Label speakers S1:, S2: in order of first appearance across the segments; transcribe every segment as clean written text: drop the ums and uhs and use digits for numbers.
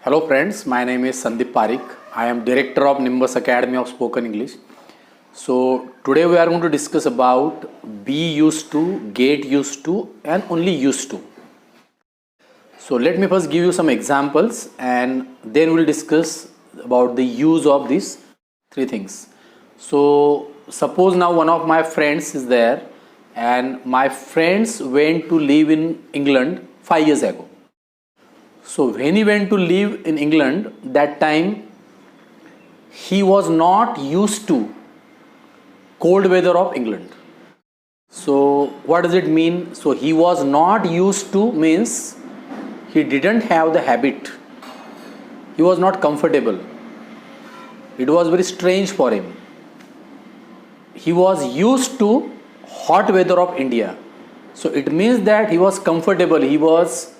S1: Hello friends, my name is Sandeep Parik. I am director of Nimbus Academy of Spoken English. So today we are going to discuss about be used to, get used to and only used to. So let me first give you some examples and then we'll discuss about the use of these three things. So suppose now one of my friends is there and my friends went to live in England 5 years ago. So when he went to live in England, that time he was not used to cold weather of England. So what does it mean? So he was not used to means he didn't have the habit. He was not comfortable. It was very strange for him. He was used to hot weather of India. So it means that he was comfortable. He was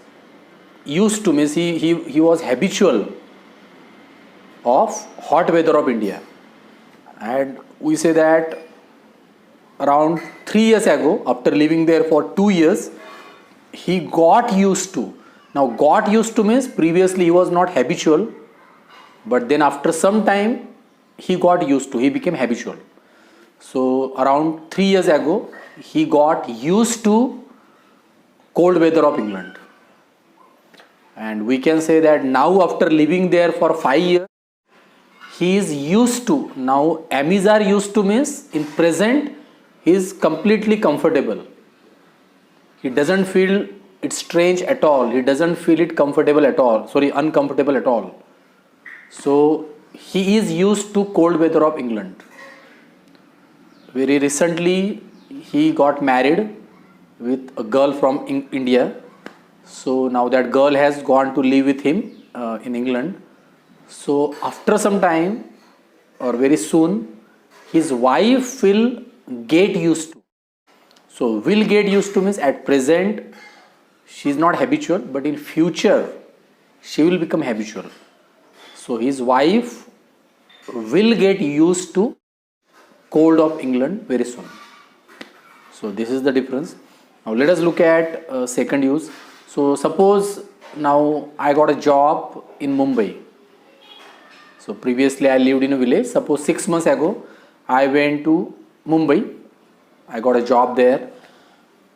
S1: used to means he was habitual of hot weather of India. And we say that around 3 years ago, after living there for 2 years, he got used to. Now got used to means previously he was not habitual, but then after some time he got used to, he became habitual. So around 3 years ago he got used to cold weather of England. And we can say that now after living there for 5 years, he is used to. Now Amis are used to means in present he is completely comfortable. He doesn't feel it strange at all. He doesn't feel it comfortable at all. Sorry, uncomfortable at all. So he is used to cold weather of England. Very recently he got married with a girl from India. So now that girl has gone to live with him in England. So after some time or very soon, his wife will get used to. So will get used to means at present she is not habitual, but in future she will become habitual. So his wife will get used to cold of England very soon. So this is the difference. Now let us look at second use. So suppose now I got a job in Mumbai. So previously I lived in a village. Suppose 6 months ago I went to Mumbai. I got a job there.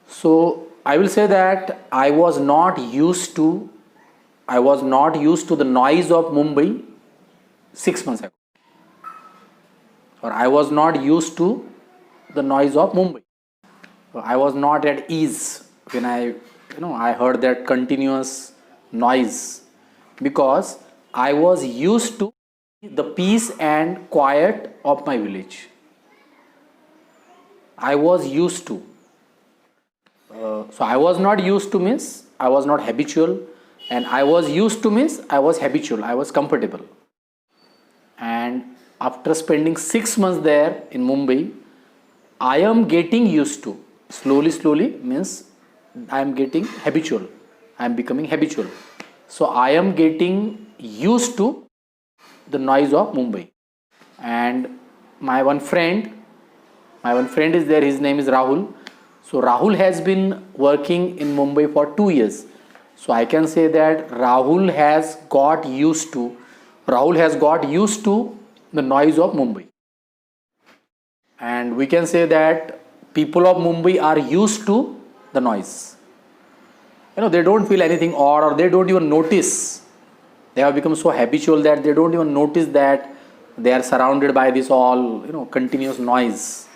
S1: So I will say that I was not used to the noise of Mumbai 6 months ago. Or I was not used to the noise of Mumbai. I was not at ease when I heard that continuous noise, because I was used to the peace and quiet of my village. I was used to. So I was not used to means I was not habitual, and I was used to means I was habitual, I was comfortable. And after spending 6 months there in Mumbai, I am getting used to. Slowly means I am getting habitual. I am becoming habitual. So I am getting used to the noise of Mumbai. And my one friend is there. His name is Rahul. So Rahul has been working in Mumbai for 2 years. So I can say that Rahul has got used to the noise of Mumbai. And we can say that people of Mumbai are used to the noise. They don't feel anything odd, or they don't even notice. They have become so habitual that they don't even notice that they are surrounded by this all continuous noise.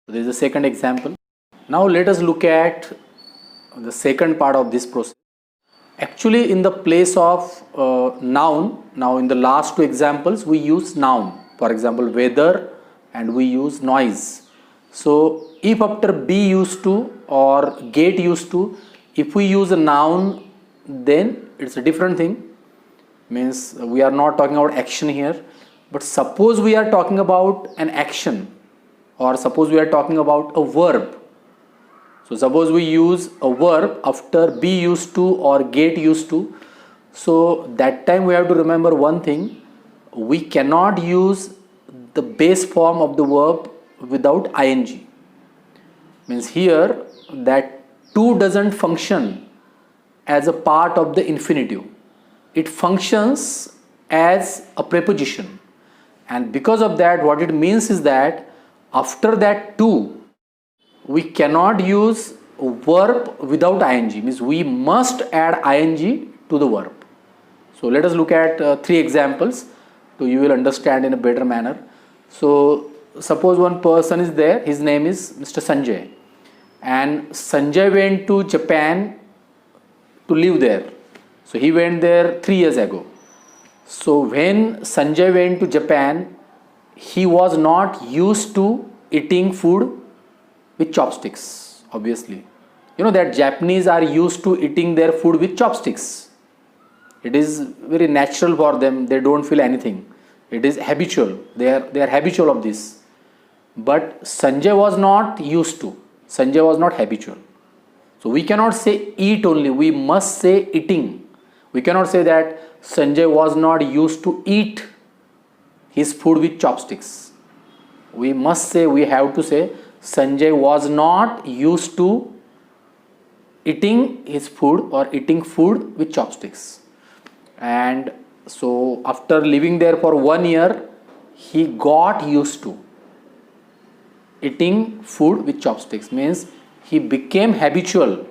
S1: So this is the second example. Now let us look at the second part of this process. Actually, in the place of noun, now in the last two examples we use noun. For example, weather, and we use noise. So if after be used to or get used to, if we use a noun, then it's a different thing. Means we are not talking about action here. But suppose we are talking about an action, or suppose we are talking about a verb. So suppose we use a verb after be used to or get used to. So that time we have to remember one thing. We cannot use the base form of the verb without ing. Means here that to doesn't function as a part of the infinitive. it functions as a preposition, and because of that what it means is that after that to we cannot use verb without ing, means we must add ing to the verb. So let us look at three examples so you will understand in a better manner. So suppose one person is there, his name is Mr. Sanjay, and Sanjay went to Japan to live there. So he went there 3 years ago. So when Sanjay went to Japan, he was not used to eating food with chopsticks, obviously. You know that Japanese are used to eating their food with chopsticks. It is very natural for them, they don't feel anything. It is habitual, they are habitual of this. But Sanjay was not used to, Sanjay was not habitual. So we cannot say eat only, we must say eating. We cannot say that Sanjay was not used to eat his food with chopsticks. We have to say Sanjay was not used to eating his food or eating food with chopsticks. And so after living there for 1 year, he got used to eating food with chopsticks, means he became habitual,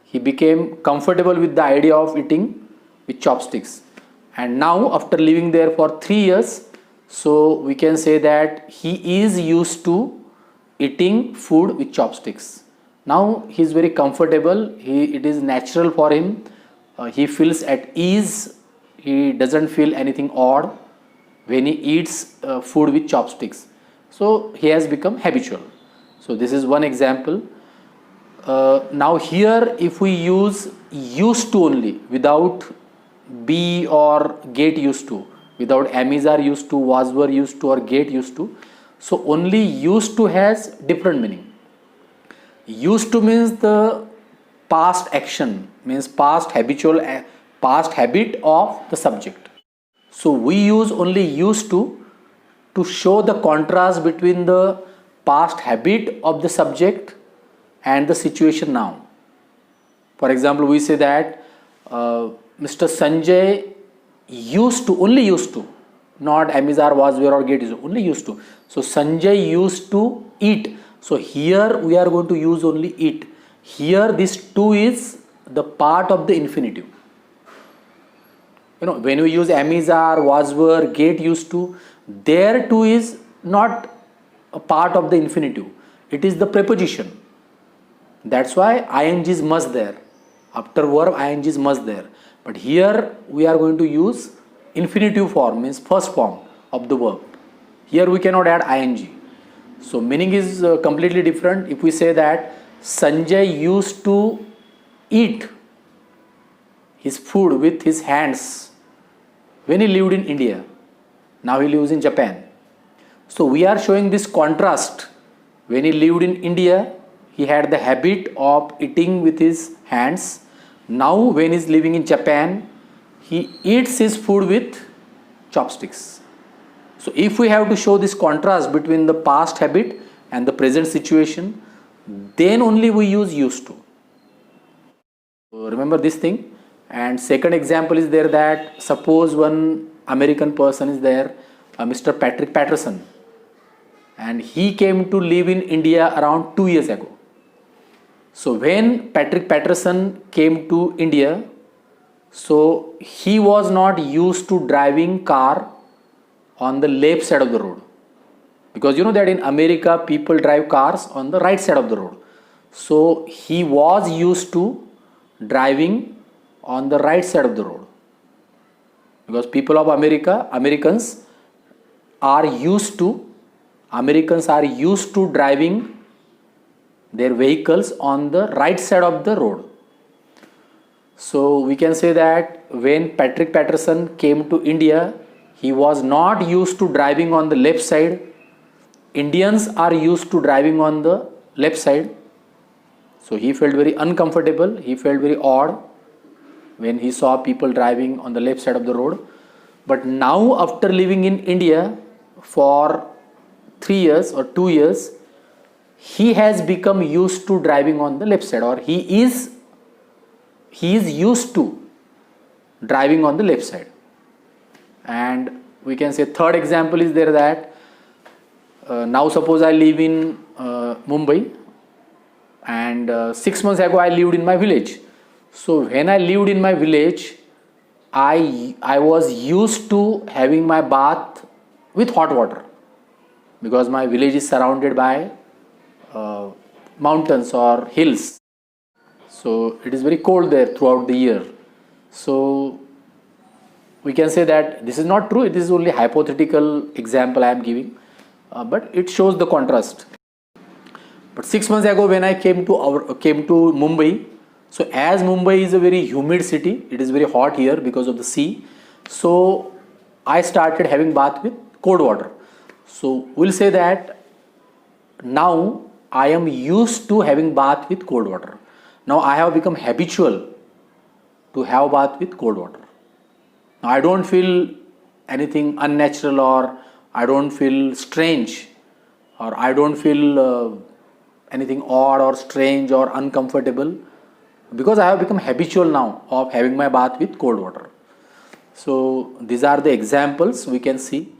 S1: he became comfortable with the idea of eating with chopsticks. And now after living there for 3 years, so we can say that he is used to eating food with chopsticks. Now he is very comfortable, it is natural for him, he feels at ease, he doesn't feel anything odd when he eats food with chopsticks. So he has become habitual. So this is one example. Now here if we use used to only without be or get used to, without am are used to, was were used to or get used to, so only used to has different meaning. Used to means the past action, means past habitual, past habit of the subject. So we use only used to show the contrast between the past habit of the subject and the situation now. For example, we say that Mr. Sanjay only used to, not amizar, was, were or get used to, only used to. So Sanjay used to eat. So here we are going to use only eat. Here this to is the part of the infinitive. You know, when we use amizar, was, were, get used to, there to is not a part of the infinitive. It is the preposition. That's why ing is must there. After verb ing is must there. But here we are going to use infinitive form, means first form of the verb. Here we cannot add ing. So meaning is completely different. If we say that Sanjay used to eat his food with his hands when he lived in India. Now he lives in Japan. So we are showing this contrast. When he lived in India, he had the habit of eating with his hands. Now when he is living in Japan, he eats his food with chopsticks. So if we have to show this contrast between the past habit and the present situation, then only we use used to. So remember this thing. And second example is there that suppose one American person is there, Mr. Patrick Patterson, and he came to live in India around 2 years ago. So when Patrick Patterson came to India, so he was not used to driving car on the left side of the road, because you know that in America people drive cars on the right side of the road. So he was used to driving on the right side of the road, because people of Americans are used to driving their vehicles on the right side of the road. So we can say that when Patrick Patterson came to India, he was not used to driving on the left side. Indians are used to driving on the left side. So he felt very uncomfortable, he felt very odd when he saw people driving on the left side of the road. But now after living in India for 3 years or 2 years, he has become used to driving on the left side, or he is used to driving on the left side. And we can say third example is there that now suppose I live in Mumbai, and 6 months ago I lived in my village. So when I lived in my village, I was used to having my bath with hot water, because my village is surrounded by mountains or hills. So it is very cold there throughout the year. So we can say that this is not true. It is only hypothetical example I am giving, but it shows the contrast. But 6 months ago when I came to Mumbai, so as Mumbai is a very humid city, it is very hot here because of the sea. So I started having bath with cold water. So we'll say that now I am used to having bath with cold water. Now I have become habitual to have bath with cold water. Now I don't feel anything unnatural, or I don't feel strange, or I don't feel anything odd or strange or uncomfortable, because I have become habitual now of having my bath with cold water. So these are the examples we can see.